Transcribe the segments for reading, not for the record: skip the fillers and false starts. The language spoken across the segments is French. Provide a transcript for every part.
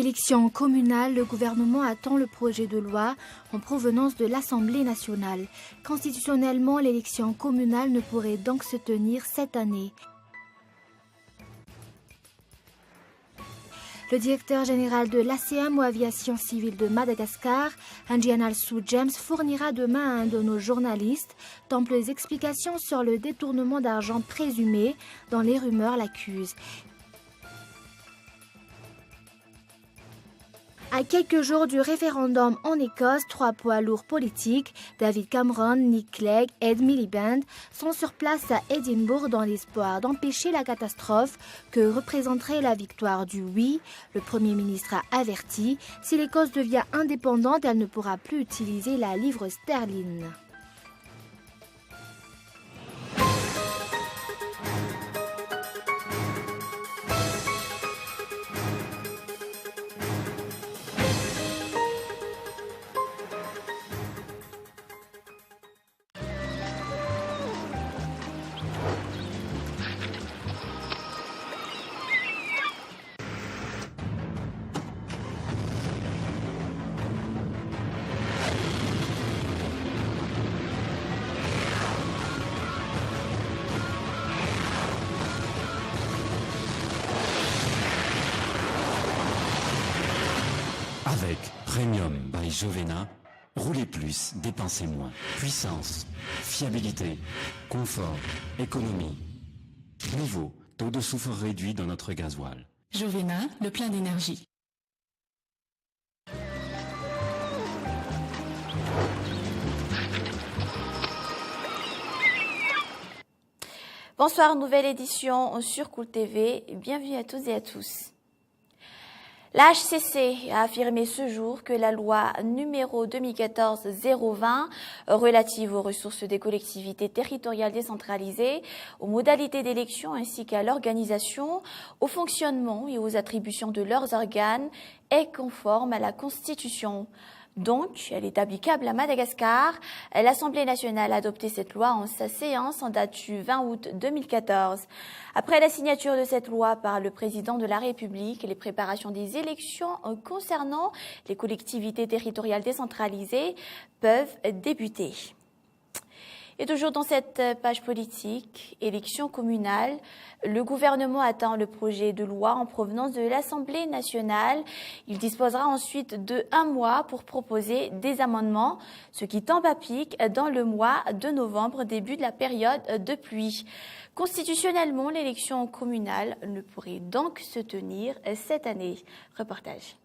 Élection communale, le gouvernement attend le projet de loi en provenance de l'Assemblée nationale. Constitutionnellement, l'élection communale ne pourrait donc se tenir cette année. Le directeur général de l'ACM ou Aviation Civile de Madagascar, Anjianalsou James, fournira demain à un de nos journalistes d'amples explications sur le détournement d'argent présumé dont les rumeurs l'accusent. À quelques jours du référendum en Écosse, 3 poids lourds politiques, David Cameron, Nick Clegg et Ed Miliband, sont sur place à Édimbourg dans l'espoir d'empêcher la catastrophe que représenterait la victoire du oui. Le Premier ministre a averti, si l'Écosse devient indépendante, elle ne pourra plus utiliser la livre sterling. Avec Premium by Jovena, roulez plus, dépensez moins. Puissance, fiabilité, confort, économie. Nouveau, taux de soufre réduit dans notre gasoil. Jovena, le plein d'énergie. Bonsoir, nouvelle édition sur Cool TV. Bienvenue à tous et à tous. La HCC a affirmé ce jour que la loi numéro 2014-020 relative aux ressources des collectivités territoriales décentralisées, aux modalités d'élection ainsi qu'à l'organisation, au fonctionnement et aux attributions de leurs organes est conforme à la Constitution. Donc, elle est applicable à Madagascar. L'Assemblée nationale a adopté cette loi en sa séance en date du 20 août 2014. Après la signature de cette loi par le président de la République, les préparations des élections concernant les collectivités territoriales décentralisées peuvent débuter. Et toujours dans cette page politique, élection communale, le gouvernement attend le projet de loi en provenance de l'Assemblée nationale. Il disposera ensuite de 1 mois pour proposer des amendements, ce qui tombe à pic dans le mois de novembre, début de la période de pluie. Constitutionnellement, l'élection communale ne pourrait donc se tenir cette année. Reportage.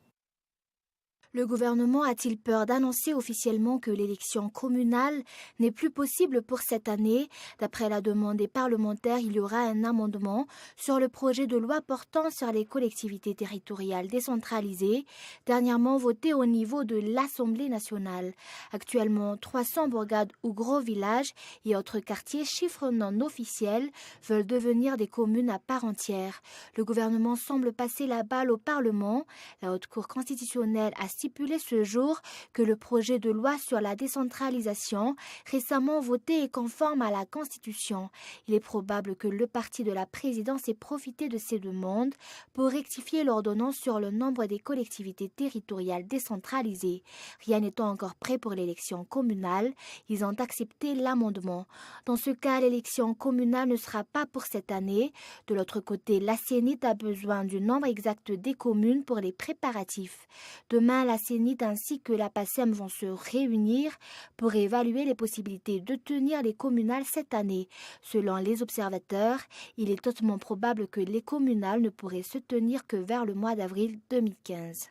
Le gouvernement a-t-il peur d'annoncer officiellement que l'élection communale n'est plus possible pour cette année? D'après la demande des parlementaires, il y aura un amendement sur le projet de loi portant sur les collectivités territoriales décentralisées, dernièrement voté au niveau de l'Assemblée nationale. Actuellement, 300 bourgades ou gros villages et autres quartiers, chiffres non officiels, veulent devenir des communes à part entière. Le gouvernement semble passer la balle au Parlement. La Haute Cour constitutionnelle a stipulé ce jour que le projet de loi sur la décentralisation récemment voté est conforme à la Constitution. Il est probable que le parti de la présidence ait profité de ces demandes pour rectifier l'ordonnance sur le nombre des collectivités territoriales décentralisées. Rien n'étant encore prêt pour l'élection communale, ils ont accepté l'amendement. Dans ce cas, l'élection communale ne sera pas pour cette année. De l'autre côté, la CENIT a besoin du nombre exact des communes pour les préparatifs. Demain, la CENIT ainsi que la PACEM vont se réunir pour évaluer les possibilités de tenir les communales cette année. Selon les observateurs, il est hautement probable que les communales ne pourraient se tenir que vers le mois d'avril 2015.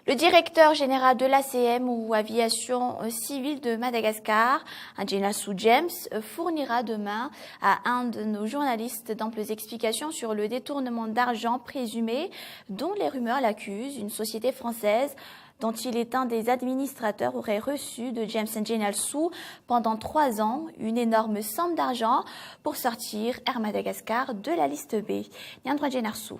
Le directeur général de l'ACM ou Aviation Civile de Madagascar, Anjianalsou James, fournira demain à un de nos journalistes d'amples explications sur le détournement d'argent présumé dont les rumeurs l'accusent. Une société française dont il est un des administrateurs aurait reçu de James Anjianalsou pendant 3 ans une énorme somme d'argent pour sortir Air Madagascar de la liste B. Nyandro Anjianalsou.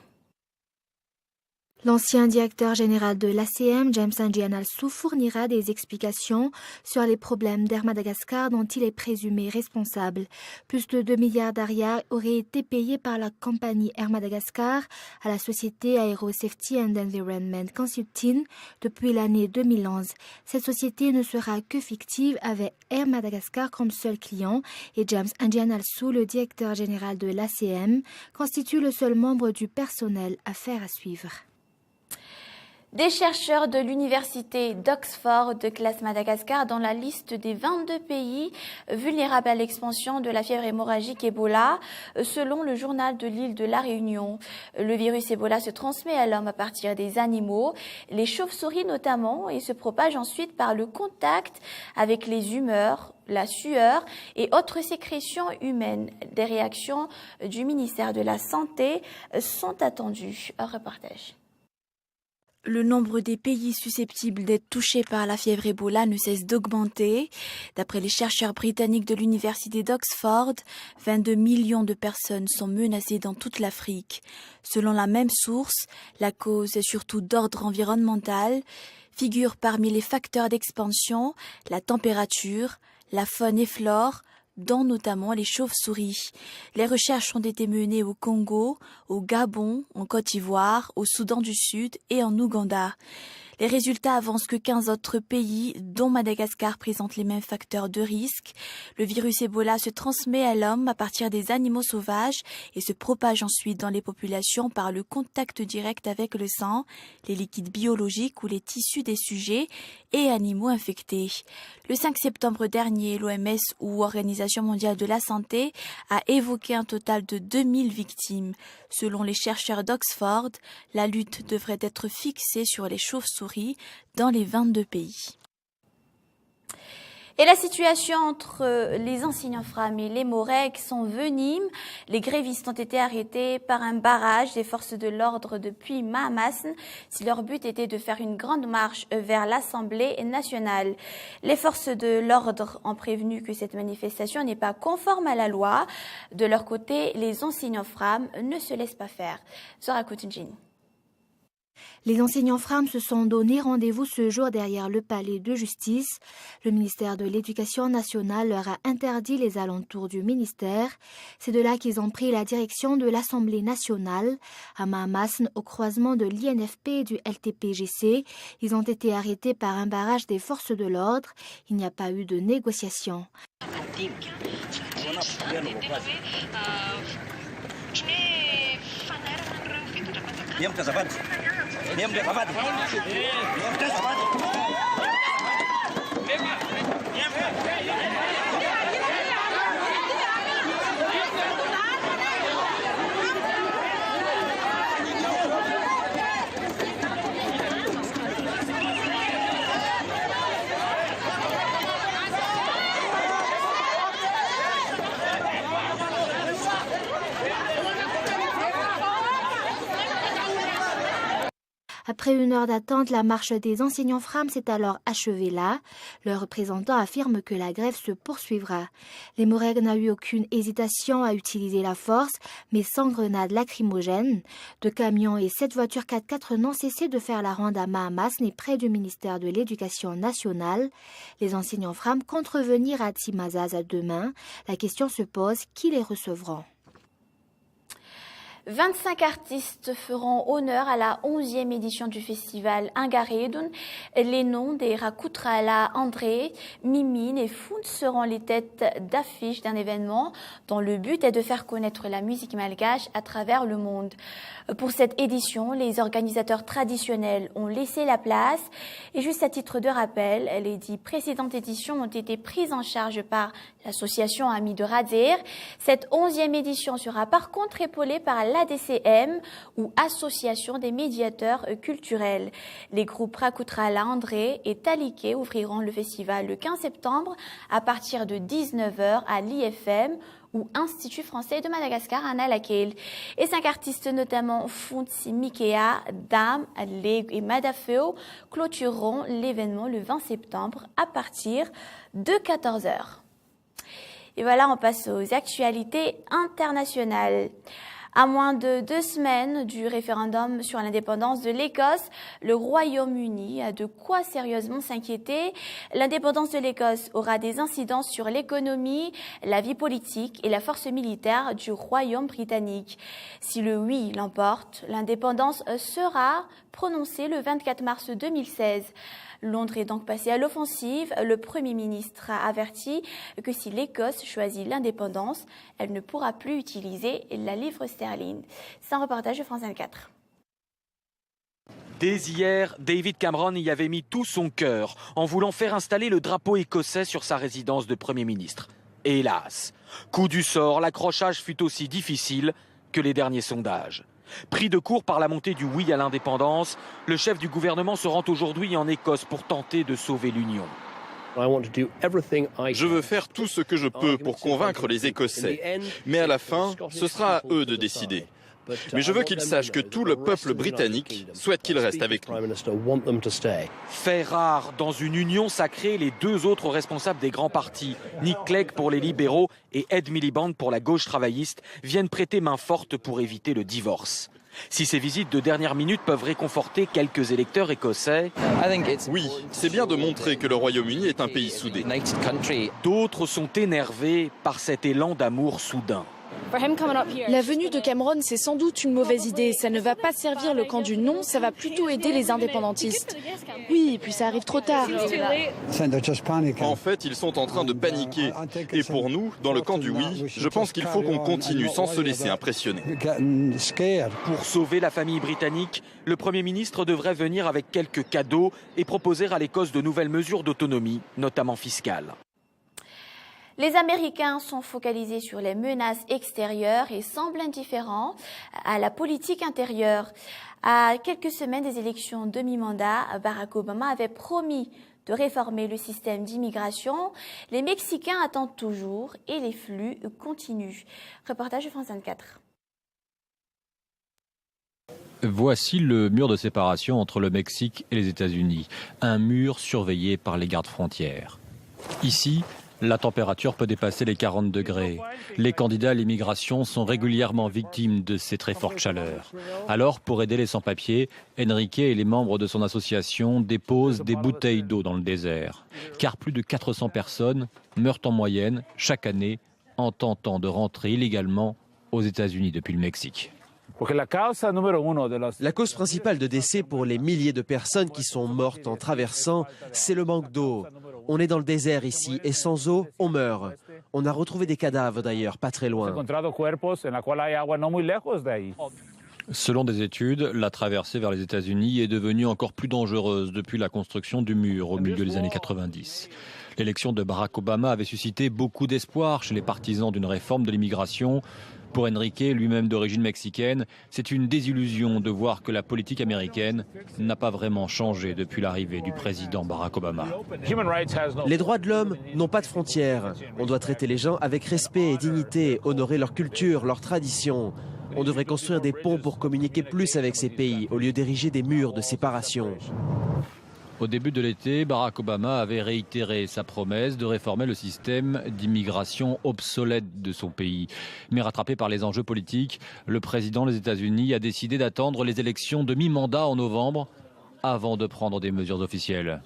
L'ancien directeur général de l'ACM, James Anjian-Alsou, fournira des explications sur les problèmes d'Air Madagascar dont il est présumé responsable. Plus de 2 milliards d'arias auraient été payés par la compagnie Air Madagascar à la société Aero Safety and Environment Consulting depuis l'année 2011. Cette société ne sera que fictive avec Air Madagascar comme seul client et James Anjian-Alsou, le directeur général de l'ACM, constitue le seul membre du personnel affaire à suivre. Des chercheurs de l'université d'Oxford classent Madagascar dans la liste des 22 pays vulnérables à l'expansion de la fièvre hémorragique Ebola, selon le journal de l'île de la Réunion. Le virus Ebola se transmet à l'homme à partir des animaux, les chauves-souris notamment, et se propage ensuite par le contact avec les humeurs, la sueur et autres sécrétions humaines. Des réactions du ministère de la Santé sont attendues. Un reportage. Le nombre des pays susceptibles d'être touchés par la fièvre Ebola ne cesse d'augmenter. D'après les chercheurs britanniques de l'université d'Oxford, 22 millions de personnes sont menacées dans toute l'Afrique. Selon la même source, la cause est surtout d'ordre environnemental. Figurent parmi les facteurs d'expansion la température, la faune et flore, dont notamment les chauves-souris. Les recherches ont été menées au Congo, au Gabon, en Côte d'Ivoire, au Soudan du Sud et en Ouganda. Les résultats avancent que 15 autres pays, dont Madagascar, présentent les mêmes facteurs de risque. Le virus Ebola se transmet à l'homme à partir des animaux sauvages et se propage ensuite dans les populations par le contact direct avec le sang, les liquides biologiques ou les tissus des sujets et animaux infectés. Le 5 septembre dernier, l'OMS ou Organisation mondiale de la santé a évoqué un total de 2000 victimes. Selon les chercheurs d'Oxford, la lutte devrait être fixée sur les chauves-souris dans les 22 pays. Et la situation entre les enseignants FRAM et les Moreg s'envenime. Les grévistes ont été arrêtés par un barrage des forces de l'ordre depuis Mahamasn, si leur but était de faire une grande marche vers l'Assemblée nationale. Les forces de l'ordre ont prévenu que cette manifestation n'est pas conforme à la loi. De leur côté, les enseignants FRAM ne se laissent pas faire. Zora Koutinjin. Les enseignants FRAM se sont donné rendez-vous ce jour derrière le palais de justice. Le ministère de l'Éducation nationale leur a interdit les alentours du ministère. C'est de là qu'ils ont pris la direction de l'Assemblée nationale. À Mahamasn, au croisement de l'INFP et du LTP-GC, ils ont été arrêtés par un barrage des forces de l'ordre. Il n'y a pas eu de négociation. Après une heure d'attente, la marche des enseignants FRAM s'est alors achevée là. Le représentant affirme que la grève se poursuivra. Les Moreg n'ont eu aucune hésitation à utiliser la force, mais sans grenades lacrymogènes. 2 camions et 7 voitures 4x4 n'ont cessé de faire la ronde à Mahamasn et près du ministère de l'Éducation nationale. Les enseignants FRAM comptent revenir à Tsimazaz demain. La question se pose, qui les recevront ? 25 artistes feront honneur à la 11e édition du festival Angaredun. Les noms des Rakutrala, André, Mimine et Fount seront les têtes d'affiche d'un événement dont le but est de faire connaître la musique malgache à travers le monde. Pour cette édition, les organisateurs traditionnels ont laissé la place et juste à titre de rappel, les 10 précédentes éditions ont été prises en charge par l'association Amis de Radzir. Cette 11e édition sera par contre épaulée par l'ADCM ou Association des médiateurs culturels. Les groupes Rakutrala, André et Taliké ouvriront le festival le 15 septembre à partir de 19h à l'IFM ou Institut français de Madagascar à Nalakel. Et 5 artistes, notamment Funtsi Mikea, Dam, Leg et Madafeo, clôtureront l'événement le 20 septembre à partir de 14h. Et voilà, on passe aux actualités internationales. À moins de 2 semaines du référendum sur l'indépendance de l'Écosse, le Royaume-Uni a de quoi sérieusement s'inquiéter. L'indépendance de l'Écosse aura des incidences sur l'économie, la vie politique et la force militaire du Royaume britannique. Si le oui l'emporte, l'indépendance sera prononcée le 24 mars 2016. Londres est donc passé à l'offensive. Le Premier ministre a averti que si l'Écosse choisit l'indépendance, elle ne pourra plus utiliser la livre sterling. C'est un reportage de France 24. Dès hier, David Cameron y avait mis tout son cœur en voulant faire installer le drapeau écossais sur sa résidence de Premier ministre. Et hélas, coup du sort, l'accrochage fut aussi difficile que les derniers sondages. Pris de court par la montée du oui à l'indépendance, le chef du gouvernement se rend aujourd'hui en Écosse pour tenter de sauver l'Union. Je veux faire tout ce que je peux pour convaincre les Écossais, mais à la fin, ce sera à eux de décider. Mais je veux qu'ils sachent que tout le peuple britannique souhaite qu'ils restent avec nous. Fait rare, dans une union sacrée, les deux autres responsables des grands partis, Nick Clegg pour les libéraux et Ed Miliband pour la gauche travailliste, viennent prêter main forte pour éviter le divorce. Si ces visites de dernière minute peuvent réconforter quelques électeurs écossais, oui, c'est bien de montrer que le Royaume-Uni est un pays soudé. D'autres sont énervés par cet élan d'amour soudain. La venue de Cameron, c'est sans doute une mauvaise idée. Ça ne va pas servir le camp du non, ça va plutôt aider les indépendantistes. Oui, et puis ça arrive trop tard. En fait, ils sont en train de paniquer. Et pour nous, dans le camp du oui, je pense qu'il faut qu'on continue sans se laisser impressionner. Pour sauver la famille britannique, le Premier ministre devrait venir avec quelques cadeaux et proposer à l'Écosse de nouvelles mesures d'autonomie, notamment fiscales. Les Américains sont focalisés sur les menaces extérieures et semblent indifférents à la politique intérieure. À quelques semaines des élections de mi-mandat, Barack Obama avait promis de réformer le système d'immigration. Les Mexicains attendent toujours et les flux continuent. Reportage de France 24. Voici le mur de séparation entre le Mexique et les États-Unis. Un mur surveillé par les gardes frontières. Ici, la température peut dépasser les 40 degrés. Les candidats à l'immigration sont régulièrement victimes de ces très fortes chaleurs. Alors, pour aider les sans-papiers, Enrique et les membres de son association déposent des bouteilles d'eau dans le désert. Car plus de 400 personnes meurent en moyenne chaque année en tentant de rentrer illégalement aux États-Unis depuis le Mexique. La cause principale de décès pour les milliers de personnes qui sont mortes en traversant, c'est le manque d'eau. On est dans le désert ici et sans eau, on meurt. On a retrouvé des cadavres d'ailleurs, pas très loin. Selon des études, la traversée vers les États-Unis est devenue encore plus dangereuse depuis la construction du mur au milieu des années 90. L'élection de Barack Obama avait suscité beaucoup d'espoir chez les partisans d'une réforme de l'immigration. Pour Enrique, lui-même d'origine mexicaine, c'est une désillusion de voir que la politique américaine n'a pas vraiment changé depuis l'arrivée du président Barack Obama. Les droits de l'homme n'ont pas de frontières. On doit traiter les gens avec respect et dignité, honorer leur culture, leurs traditions. On devrait construire des ponts pour communiquer plus avec ces pays, au lieu d'ériger des murs de séparation. Au début de l'été, Barack Obama avait réitéré sa promesse de réformer le système d'immigration obsolète de son pays. Mais rattrapé par les enjeux politiques, le président des États-Unis a décidé d'attendre les élections de mi-mandat en novembre avant de prendre des mesures officielles.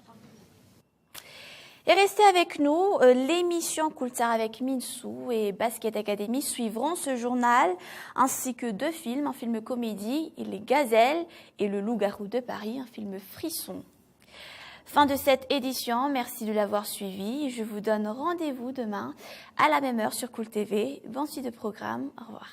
Et restez avec nous, l'émission Kultsar avec Minsou et Basket Academy suivront ce journal, ainsi que 2 films, un film comédie, Les Gazelles et Le Loup-garou de Paris, un film frisson. Fin de cette édition, merci de l'avoir suivi. Je vous donne rendez-vous demain à la même heure sur Cool TV. Bonne suite de programme, au revoir.